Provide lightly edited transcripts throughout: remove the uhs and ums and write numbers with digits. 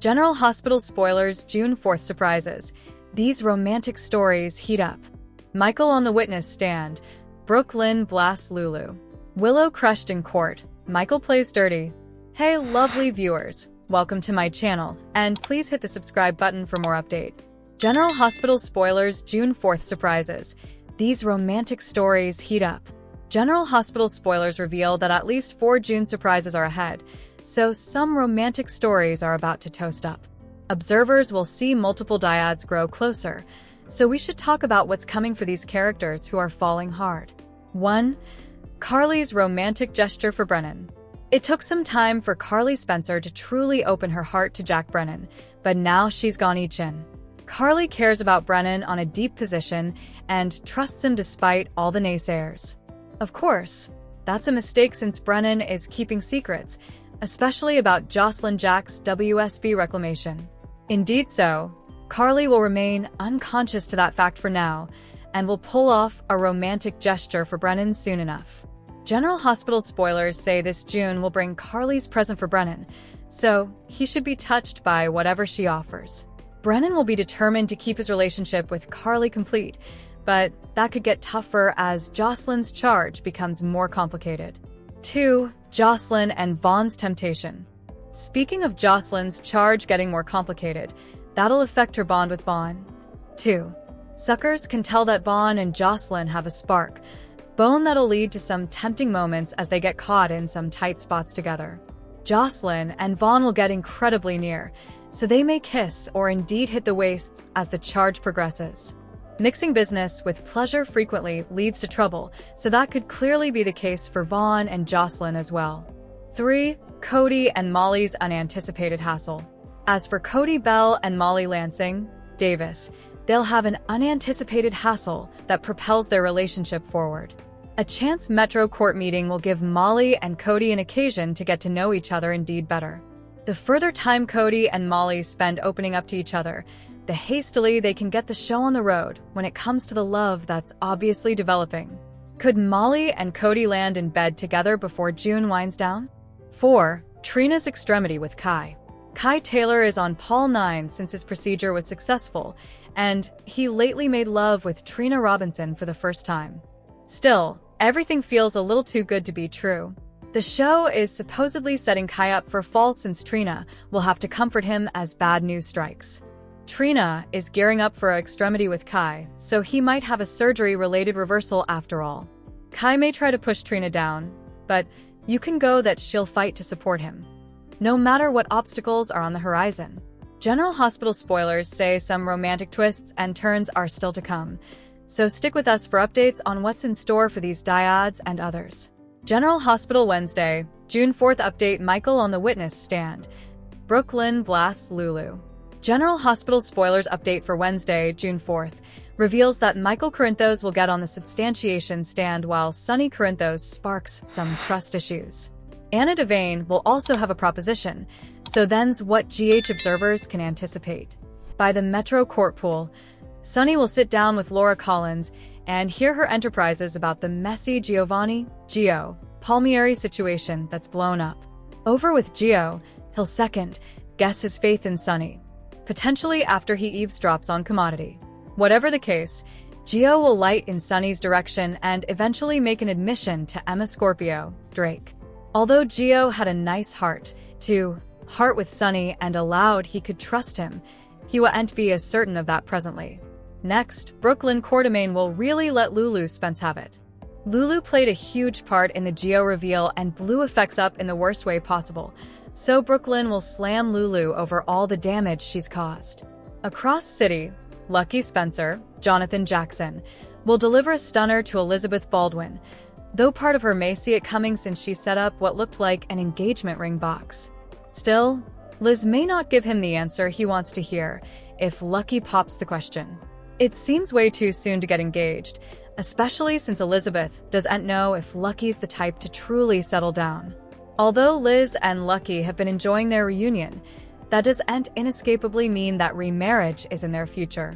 General Hospital spoilers, June 4th surprises. These romantic stories heat up. Michael on the witness stand. Brook, Lynn blasts Lulu. Willow crushed in court. Michael plays dirty. Hey lovely viewers, welcome to my channel, and please hit the subscribe button for more update. General Hospital spoilers, June 4th surprises. These romantic stories heat up. General Hospital spoilers reveal that at least 4 June surprises are ahead, so some romantic stories are about to toast up. Observers will see multiple dyads grow closer, so we should talk about what's coming for these characters who are falling hard. 1. Carly's romantic gesture for Brennan. It took some time for Carly Spencer to truly open her heart to Jack Brennan, but now she's gone in. Carly cares about Brennan on a deep position and trusts him despite all the naysayers. Of course, that's a mistake since Brennan is keeping secrets, especially about Jocelyn Jack's WSB reclamation. Indeed so, Carly will remain unconscious to that fact for now, and will pull off a romantic gesture for Brennan soon enough. General Hospital spoilers say this June will bring Carly's present for Brennan, so he should be touched by whatever she offers. Brennan will be determined to keep his relationship with Carly complete, but that could get tougher as Jocelyn's charge becomes more complicated. 2. Jocelyn and Vaughn's temptation. Speaking of Jocelyn's charge getting more complicated, that'll affect her bond with Vaughn. 2. Suckers can tell that Vaughn and Jocelyn have a spark, bone that'll lead to some tempting moments as they get caught in some tight spots together. Jocelyn and Vaughn will get incredibly near, so they may kiss or indeed hit the waists as the charge progresses. Mixing business with pleasure frequently leads to trouble, so that could clearly be the case for Vaughn and Jocelyn as well. 3. Cody and Molly's unanticipated hassle. As for Cody Bell and Molly Lansing Davis, they'll have an unanticipated hassle that propels their relationship forward. A chance Metro Court meeting will give Molly and Cody an occasion to get to know each other indeed better. The further time Cody and Molly spend opening up to each other, the hastily they can get the show on the road when it comes to the love that's obviously developing. Could Molly and Cody land in bed together before June winds down? 4. Trina's extremity with Kai. Kai Taylor is on Pall 9 since his procedure was successful, and he lately made love with Trina Robinson for the first time. Still, everything feels a little too good to be true. The show is supposedly setting Kai up for fall since Trina will have to comfort him as bad news strikes. Trina is gearing up for an extremity with Kai, so he might have a surgery-related reversal after all. Kai may try to push Trina down, but you can go that she'll fight to support him, no matter what obstacles are on the horizon. General Hospital spoilers say some romantic twists and turns are still to come, so stick with us for updates on what's in store for these dyads and others. General Hospital Wednesday, June 4th update. Michael on the witness stand. Brook, Lynn blasts Lulu. General Hospital spoilers update for Wednesday, June 4th, reveals that Michael Corinthos will get on the substantiation stand while Sonny Corinthos sparks some trust issues. Anna Devane will also have a proposition, so then's what GH observers can anticipate. By the Metro Court pool, Sonny will sit down with Laura Collins and hear her enterprises about the messy Gio Palmieri situation that's blown up. Over with Gio, he'll second guess his faith in Sonny, potentially after he eavesdrops on Commodity. Whatever the case, Gio will light in Sonny's direction and eventually make an admission to Emma Scorpio, Drake. Although Gio had a nice heart with Sonny and allowed he could trust him, he won't be as certain of that presently. Next, Brooklyn Quartermain will really let Lulu Spence have it. Lulu played a huge part in the Gio reveal and blew effects up in the worst way possible, so Brooklyn will slam Lulu over all the damage she's caused. Across City, Lucky Spencer, Jonathan Jackson, will deliver a stunner to Elizabeth Baldwin, though part of her may see it coming since she set up what looked like an engagement ring box. Still, Liz may not give him the answer he wants to hear if Lucky pops the question. It seems way too soon to get engaged, especially since Elizabeth doesn't know if Lucky's the type to truly settle down. Although Liz and Lucky have been enjoying their reunion, that doesn't inescapably mean that remarriage is in their future.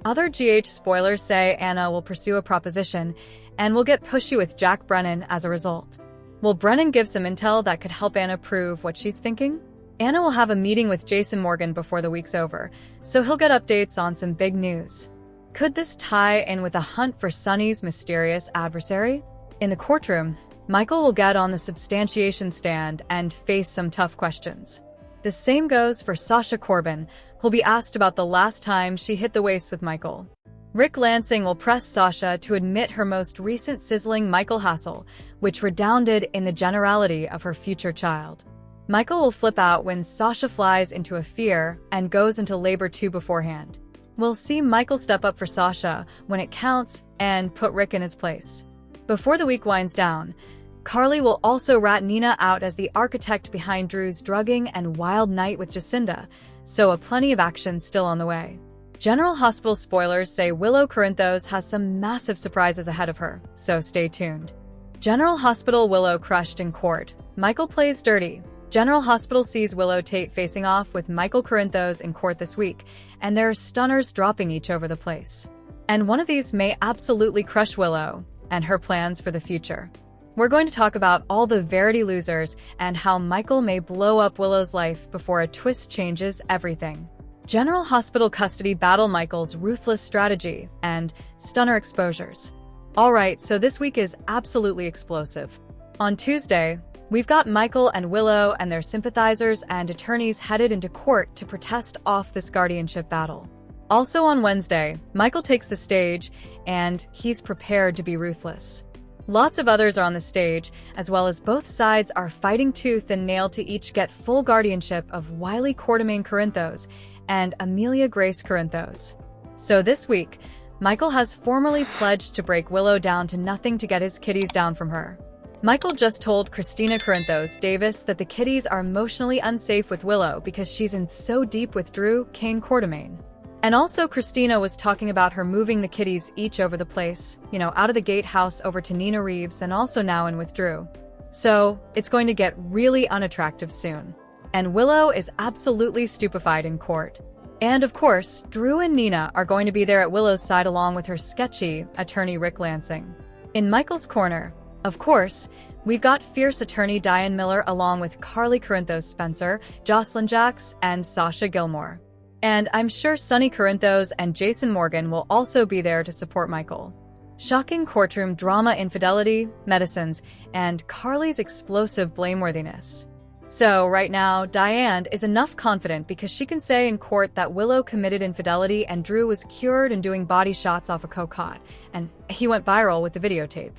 Other GH spoilers say Anna will pursue a proposition and will get pushy with Jack Brennan as a result. Will Brennan give some intel that could help Anna prove what she's thinking? Anna will have a meeting with Jason Morgan before the week's over, so he'll get updates on some big news. Could this tie in with a hunt for Sonny's mysterious adversary? In the courtroom, Michael will get on the substantiation stand and face some tough questions. The same goes for Sasha Corbin, who'll be asked about the last time she hit the waist with Michael. Rick Lansing will press Sasha to admit her most recent sizzling Michael hassle, which redounded in the generality of her future child. Michael will flip out when Sasha flies into a fear and goes into labor too beforehand. We'll see Michael step up for Sasha when it counts and put Rick in his place. Before the week winds down, Carly will also rat Nina out as the architect behind Drew's drugging and wild night with Jacinda, so a plenty of action still on the way. General Hospital spoilers say Willow Corinthos has some massive surprises ahead of her, so stay tuned. General Hospital Willow crushed in court. Michael plays dirty. General Hospital sees Willow Tate facing off with Michael Corinthos in court this week, and there are stunners dropping each over the place. And one of these may absolutely crush Willow and her plans for the future. We're going to talk about all the Verity losers and how Michael may blow up Willow's life before a twist changes everything. General Hospital custody battle Michael's ruthless strategy and stunner exposures. Alright, so this week is absolutely explosive. On Tuesday, we've got Michael and Willow and their sympathizers and attorneys headed into court to protest off this guardianship battle. Also on Wednesday, Michael takes the stage, and he's prepared to be ruthless. Lots of others are on the stage, as well as both sides are fighting tooth and nail to each get full guardianship of Wiley Quartermain Corinthos and Amelia Grace Corinthos. So this week, Michael has formally pledged to break Willow down to nothing to get his kiddies down from her. Michael just told Christina Corinthos Davis that the kiddies are emotionally unsafe with Willow because she's in so deep with Drew Kane Quartermain. And also Christina was talking about her moving the kiddies each over the place, out of the gatehouse over to Nina Reeves and also now in with Drew. So it's going to get really unattractive soon. And Willow is absolutely stupefied in court. And of course, Drew and Nina are going to be there at Willow's side along with her sketchy attorney Rick Lansing. In Michael's corner, of course, we've got fierce attorney Diane Miller along with Carly Corinthos Spencer, Jocelyn Jacks, and Sasha Gilmore. And I'm sure Sonny Corinthos and Jason Morgan will also be there to support Michael. Shocking courtroom drama, infidelity, medicines, and Carly's explosive blameworthiness. So right now, Diane is enough confident because she can say in court that Willow committed infidelity and Drew was cured and doing body shots off a cocotte, and he went viral with the videotape.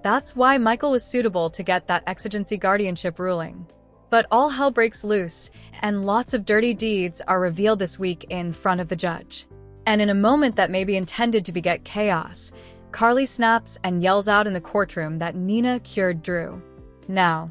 That's why Michael was suitable to get that exigency guardianship ruling. But all hell breaks loose, and lots of dirty deeds are revealed this week in front of the judge. And in a moment that may be intended to beget chaos, Carly snaps and yells out in the courtroom that Nina cured Drew. Now,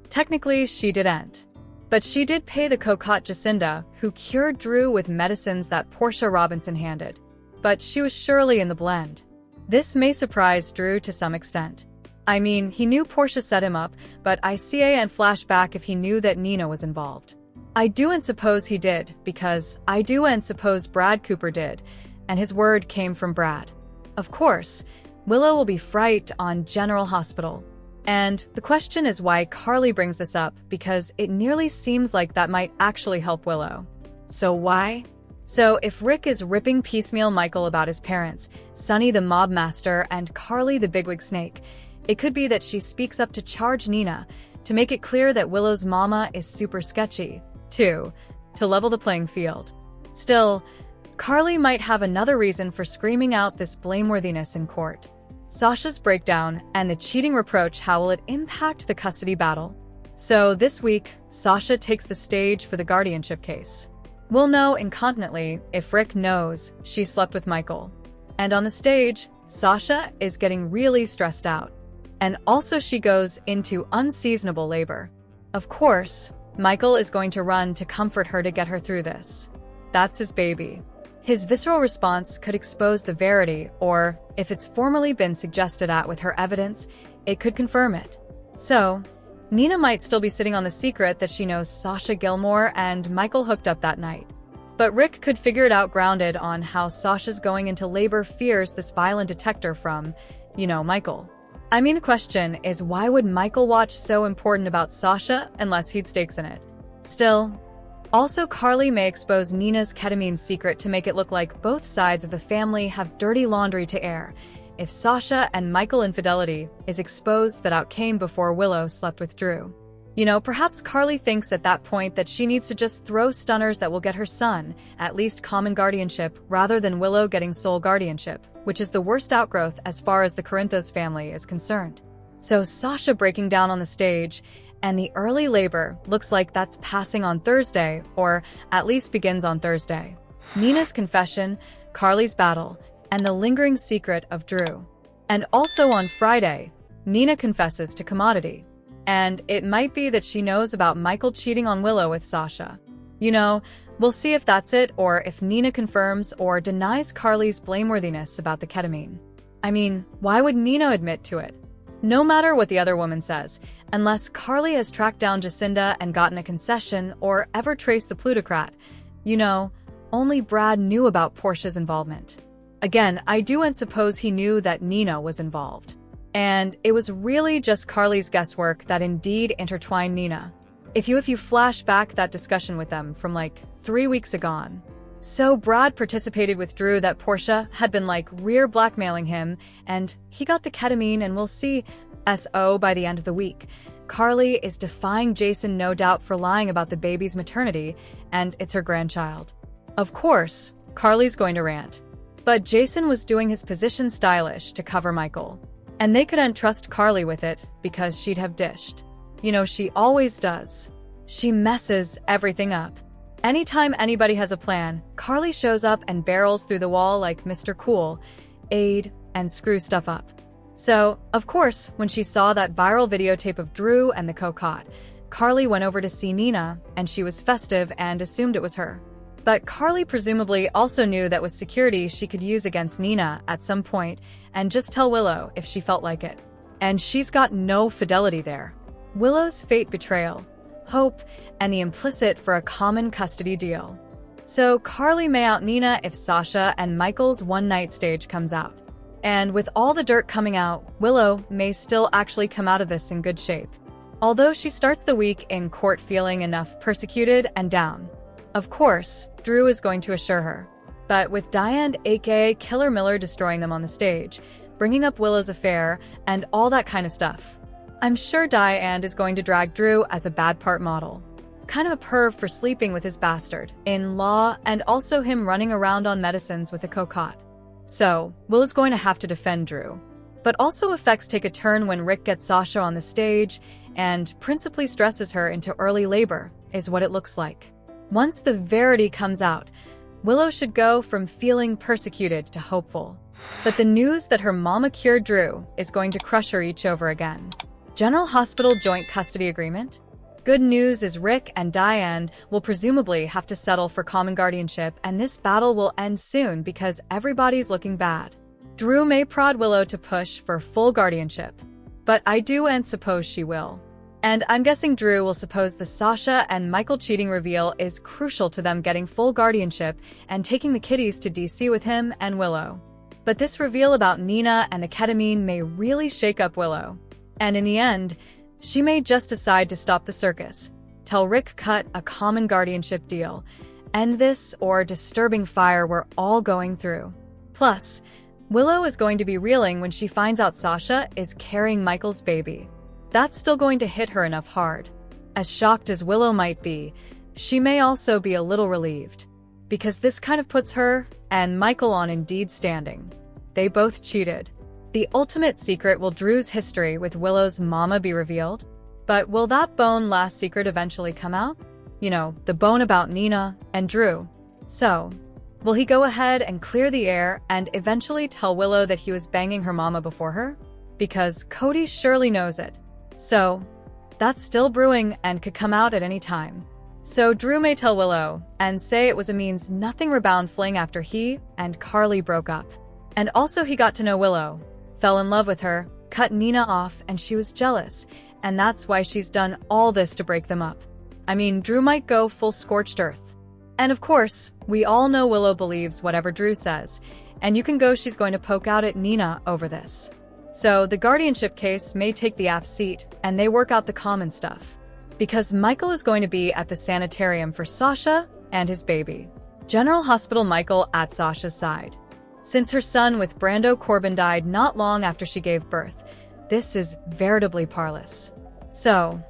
technically she didn't. But she did pay the cocotte Jacinda, who cured Drew with medicines that Portia Robinson handed. But she was surely in the blend. This may surprise Drew to some extent. I mean, he knew Portia set him up, but I and flashback if he knew that Nina was involved. I do and suppose he did, because I do and suppose Brad Cooper did, and his word came from Brad. Of course, Willow will be fright on General Hospital. And the question is why Carly brings this up, because it nearly seems like that might actually help Willow. So why? So if Rick is ripping piecemeal Michael about his parents, Sonny the mob master, and Carly the bigwig snake, it could be that she speaks up to charge Nina, to make it clear that Willow's mama is super sketchy, too, to level the playing field. Still, Carly might have another reason for screaming out this blameworthiness in court. Sasha's breakdown and the cheating reproach, how will it impact the custody battle? So this week, Sasha takes the stage for the guardianship case. We'll know incontinently if Rick knows she slept with Michael. And on the stage, Sasha is getting really stressed out. And also she goes into unseasonable labor. Of course, Michael is going to run to comfort her to get her through this. That's his baby. His visceral response could expose the verity, or, if it's formally been suggested at with her evidence, it could confirm it. So, Nina might still be sitting on the secret that she knows Sasha Gilmore and Michael hooked up that night. But Rick could figure it out grounded on how Sasha's going into labor fears this violent detector from, Michael. I mean, the question is, why would Michael watch so important about Sasha unless he'd stakes in it? Still, Also, Carly may expose Nina's ketamine secret to make it look like both sides of the family have dirty laundry to air. If Sasha and Michael infidelity is exposed, that out came before Willow slept with Drew. Perhaps Carly thinks at that point that she needs to just throw stunners that will get her son at least common guardianship rather than Willow getting sole guardianship, which is the worst outgrowth as far as the Corinthos family is concerned. So Sasha breaking down on the stage, and the early labor looks like that's passing on Thursday, or at least begins on Thursday. Nina's confession, Carly's battle, and the lingering secret of Drew. And also on Friday, Nina confesses to Commodity. And it might be that she knows about Michael cheating on Willow with Sasha. We'll see if that's it, or if Nina confirms or denies Carly's blameworthiness about the ketamine. I mean, why would Nina admit to it? No matter what the other woman says, unless Carly has tracked down Jacinda and gotten a concession or ever traced the plutocrat, only Brad knew about Portia's involvement. Again, I do and suppose he knew that Nina was involved. And it was really just Carly's guesswork that indeed intertwined Nina. If you flash back that discussion with them from 3 weeks ago. So Brad participated with Drew that Portia had been rear blackmailing him, and he got the ketamine, and we'll see SO by the end of the week. Carly is defying Jason, no doubt, for lying about the baby's maternity, and it's her grandchild. Of course, Carly's going to rant. But Jason was doing his position stylish to cover Michael. And they couldn't trust Carly with it because she'd have dished. She always does. She messes everything up. Anytime anybody has a plan, Carly shows up and barrels through the wall like Mr. Cool, aid, and screw stuff up. So, of course, when she saw that viral videotape of Drew and the cocotte, Carly went over to see Nina, and she was festive and assumed it was her. But Carly presumably also knew that with security she could use against Nina at some point and just tell Willow if she felt like it. And she's got no fidelity there. Willow's fate, betrayal, hope, and the implicit for a common custody deal. So Carly may out Nina if Sasha and Michael's one-night stage comes out. And with all the dirt coming out, Willow may still actually come out of this in good shape. Although she starts the week in court feeling enough persecuted and down. Of course, Drew is going to assure her. But with Diane aka Killer Miller destroying them on the stage, bringing up Willow's affair, and all that kind of stuff, I'm sure Diane is going to drag Drew as a bad part model. Kind of a perv for sleeping with his bastard-in-law, and also him running around on medicines with a cocotte. So, Will is going to have to defend Drew. But also effects take a turn when Rick gets Sasha on the stage, and principally stresses her into early labor, is what it looks like. Once the verity comes out, Willow should go from feeling persecuted to hopeful. But the news that her mama cured Drew is going to crush her each over again. General Hospital Joint Custody Agreement? Good news is Rick and Diane will presumably have to settle for common guardianship, and this battle will end soon because everybody's looking bad. Drew may prod Willow to push for full guardianship, but I do and suppose she will. And I'm guessing Drew will suppose the Sasha and Michael cheating reveal is crucial to them getting full guardianship and taking the kiddies to DC with him and Willow. But this reveal about Nina and the ketamine may really shake up Willow. And in the end, she may just decide to stop the circus, tell Rick cut a common guardianship deal, end this or disturbing fire we're all going through. Plus, Willow is going to be reeling when she finds out Sasha is carrying Michael's baby. That's still going to hit her enough hard. As shocked as Willow might be, she may also be a little relieved. Because this kind of puts her and Michael on indeed standing. They both cheated. The ultimate secret: will Drew's history with Willow's mama be revealed? But will that bone last secret eventually come out? The bone about Nina and Drew. So, will he go ahead and clear the air and eventually tell Willow that he was banging her mama before her? Because Cody surely knows it. So, that's still brewing and could come out at any time. So Drew may tell Willow and say it was a means nothing rebound fling after he and Carly broke up. And also he got to know Willow, fell in love with her, cut Nina off, and she was jealous, and that's why she's done all this to break them up. I mean, Drew might go full scorched earth. And of course, we all know Willow believes whatever Drew says, and you can go she's going to poke out at Nina over this. So the guardianship case may take the app seat, and they work out the common stuff. because Michael is going to be at the sanitarium for Sasha and his baby. General Hospital Michael at Sasha's side. Since her son with Brando Corbin died not long after she gave birth, this is veritably parlous. So,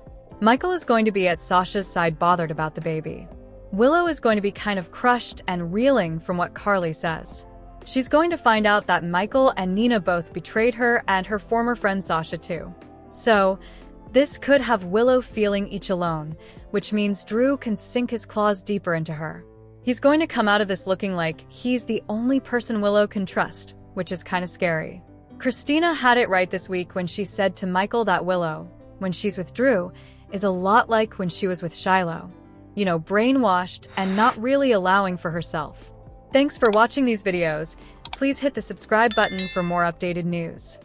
Michael is going to be at Sasha's side bothered about the baby. Willow is going to be kind of crushed and reeling from what Carly says. She's going to find out that Michael and Nina both betrayed her and her former friend Sasha too. So, this could have Willow feeling each alone, which means Drew can sink his claws deeper into her. He's going to come out of this looking like he's the only person Willow can trust, which is kind of scary. Christina had it right this week when she said to Michael that Willow, when she's with Drew, is a lot like when she was with Shiloh. You know, brainwashed and not really allowing for herself. Thanks for watching these videos. Please hit the subscribe button for more updated news.